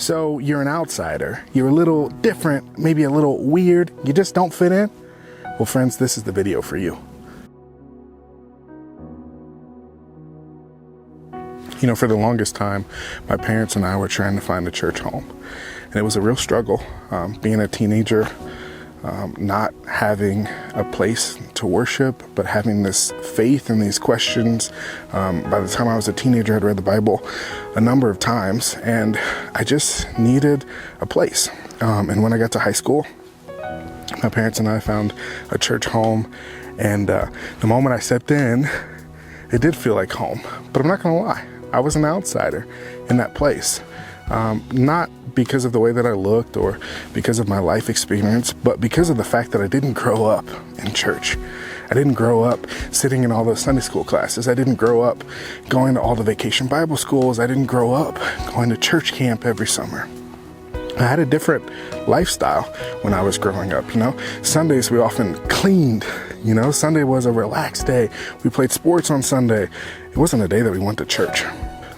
So you're an outsider, you're a little different, maybe a little weird, you just don't fit in? Well, friends, this is the video for you. You know, for the longest time, my parents and I were trying to find a church home. And it was a real struggle, being a teenager, not having a place to worship, but having this faith and these questions. By the time I was a teenager, I'd read the Bible a number of times, and I just needed a place. And when I got to high school, my parents and I found a church home, and the moment I stepped in, it did feel like home. But I'm not gonna lie, I was an outsider in that place. Not because of the way that I looked or because of my life experience, but because of the fact that I didn't grow up in church. I didn't grow up sitting in all those Sunday school classes. I didn't grow up going to all the vacation Bible schools. I didn't grow up going to church camp every summer. I had a different lifestyle when I was growing up. Sundays we often cleaned. Sunday was a relaxed day. We played sports on Sunday. It wasn't a day that we went to church.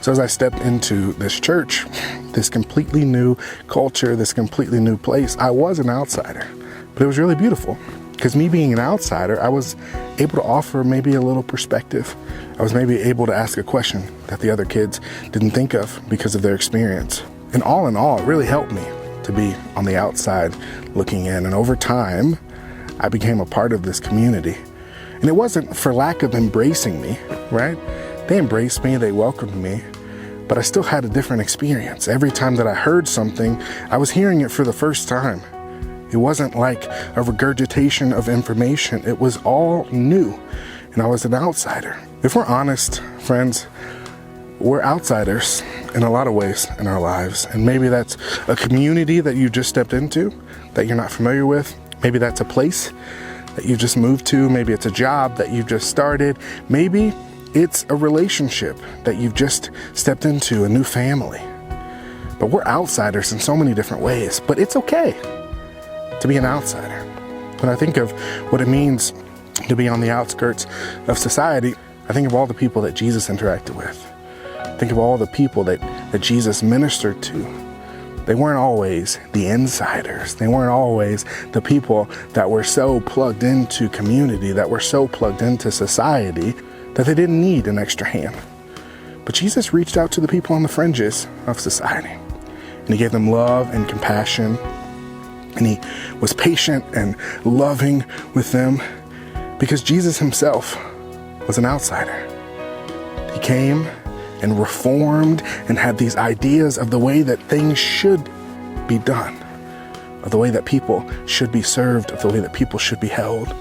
So as I stepped into this church, this completely new culture, this completely new place, I was an outsider. But it was really beautiful, because me being an outsider, I was able to offer maybe a little perspective. I was maybe able to ask a question that the other kids didn't think of because of their experience. And all in all, it really helped me to be on the outside looking in. And over time, I became a part of this community. And it wasn't for lack of embracing me, right? They embraced me, they welcomed me, but I still had a different experience. Every time that I heard something, I was hearing it for the first time. It wasn't like a regurgitation of information. It was all new, and I was an outsider. If we're honest, friends, we're outsiders in a lot of ways in our lives. And maybe that's a community that you just stepped into that you're not familiar with. Maybe that's a place that you just moved to. Maybe it's a job that you just started. Maybe it's a relationship that you've just stepped into, a new family. But we're outsiders in so many different ways, but it's okay to be an outsider. When I think of what it means to be on the outskirts of society, I think of all the people that Jesus interacted with. Think of all the people that Jesus ministered to. They weren't always the insiders. They weren't always the people that were so plugged into community, that were so plugged into society, that they didn't need an extra hand. But Jesus reached out to the people on the fringes of society, and he gave them love and compassion, and he was patient and loving with them because Jesus himself was an outsider. He came and reformed and had these ideas of the way that things should be done, of the way that people should be served, of the way that people should be held,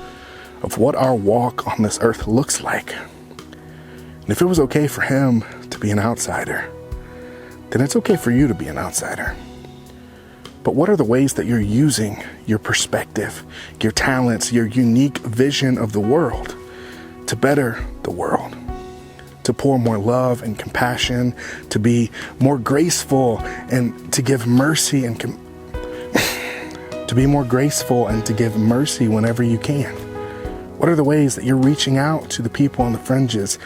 of what our walk on this earth looks like. And if it was okay for him to be an outsider, then it's okay for you to be an outsider. But what are the ways that you're using your perspective, your talents, your unique vision of the world to better the world, to pour more love and compassion, to be more graceful and to give mercy and to be more graceful and to give mercy whenever you can? What are the ways that you're reaching out to the people on the fringes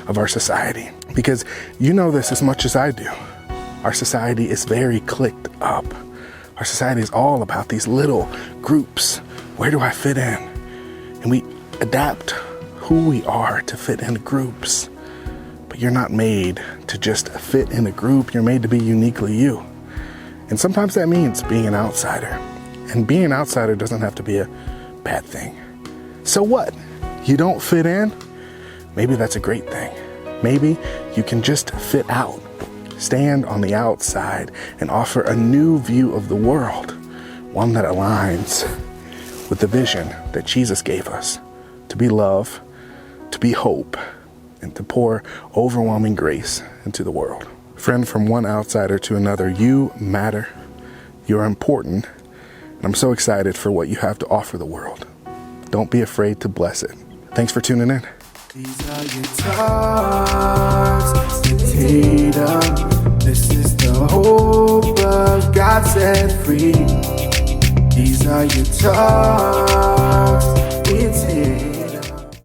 of our society? Because you know this as much as I do. Our society is very clicked up. Our society is all about these little groups. Where do I fit in? And we adapt who we are to fit in groups. But you're not made to just fit in a group. You're made to be uniquely you. And sometimes that means being an outsider. And being an outsider doesn't have to be a bad thing. So what? You don't fit in? Maybe that's a great thing. Maybe you can just fit out, stand on the outside, and offer a new view of the world, one that aligns with the vision that Jesus gave us, to be love, to be hope, and to pour overwhelming grace into the world. Friend, from one outsider to another, you matter, you're important, and I'm so excited for what you have to offer the world. Don't be afraid to bless it. Thanks for tuning in. These are your talks, Tatum. This is the hope of God set free. These are your talks, it's Tatum.